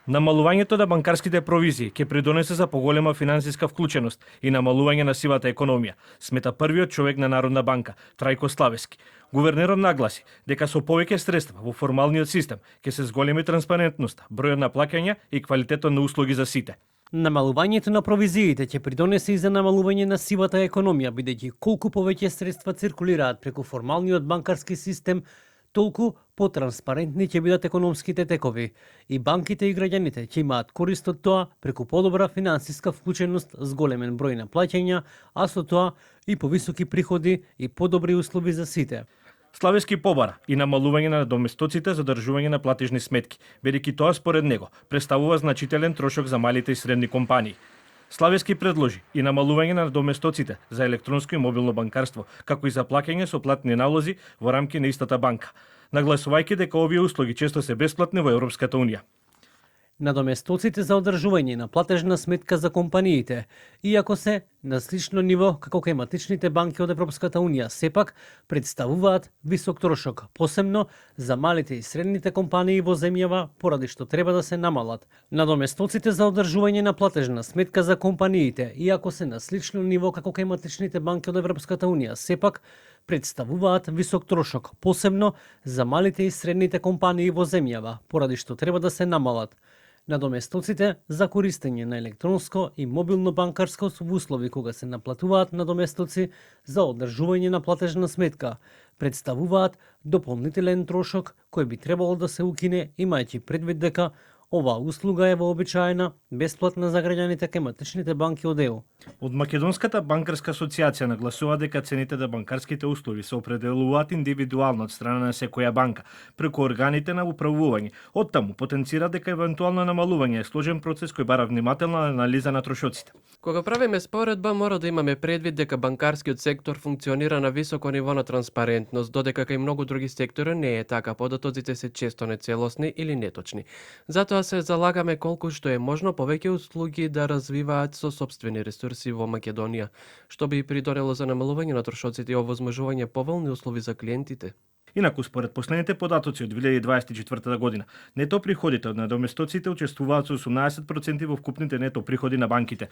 Намалувањето на банкарските провизии ќе придонесе за поголема финансиска вклученост и намалување на сивата економија, смета првиот човек на Народна банка, Трајко Славески. Гувернерот нагласи дека со повеќе средства во формалниот систем ќе се зголеми транспарентноста, бројот на плаќања и квалитетот на услуги за сите. Намалувањето на провизиите ќе придонесе и за намалување на сивата економија, бидејќи колку повеќе средства циркулираат преку формалниот банкарски систем, толку потранспарентни ќе бидат економските текови и банките и граѓаните ќе имаат корист од тоа преку подобра финансиска вклученост, зголемен број на плаќања, а со тоа и повисоки приходи и подобри услови за сите. Славески побара и намалување на доместоците за одржување на платежни сметки, бидејќи тоа според него представува значителен трошок за малите и средни компании. Славески предложи и намалување на доместоците за електронско и мобилно банкарство, како и за плаќање со платни налози во рамки на истата банка, нагласувајќи дека овие услуги често се бесплатни во Европската унија. Надоместоците за одржување на платежна сметка за компаниите, иако се на слично ниво како кај матичните банки од Европската унија, сепак представуваат висок трошок, посебно за малите и средните компании во земјава, поради што треба да се намалат. Надоместоците за одржување на платежна сметка за компаниите, иако се на слично ниво како кај матичните банки од Европската унија, сепак представуваат висок трошок, посебно за малите и средните компании во земјава, поради што треба да се намалат. Надоместоците за користење на електронско и мобилно банкарско услови кога се наплатуваат надоместоци за одржување на платежна сметка, представуваат дополнителен трошок кој би требало да се укине, имајќи предвид дека оваа услуга е вообичаена, бесплатна за граѓаните кај матичните банки од ЕУ. Од Македонската банкарска асоциација нагласува дека цените на банкарските услуги се определуваат индивидуално од страна на секоја банка, преку органите на управување. Оттаму потенцира дека евентуално намалување е сложен процес кој бара внимателна анализа на трошоците. Кога правиме споредба, мора да имаме предвид дека банкарскиот сектор функционира на високо ниво на транспарентност, додека кај многу други сектори не е така, податоците се често нецелосни или неточни. Затоа се залагаме колку што е можно повеќе услуги да развиваат со сопствени ресурси во Македонија, што би придонело за намалување на трошоците и овозможување поволни услови за клиентите. Инаку, според последните податоци од 2024 година, нето приходите од надоместоците учествуваат со 18% во вкупните нето приходи на банките.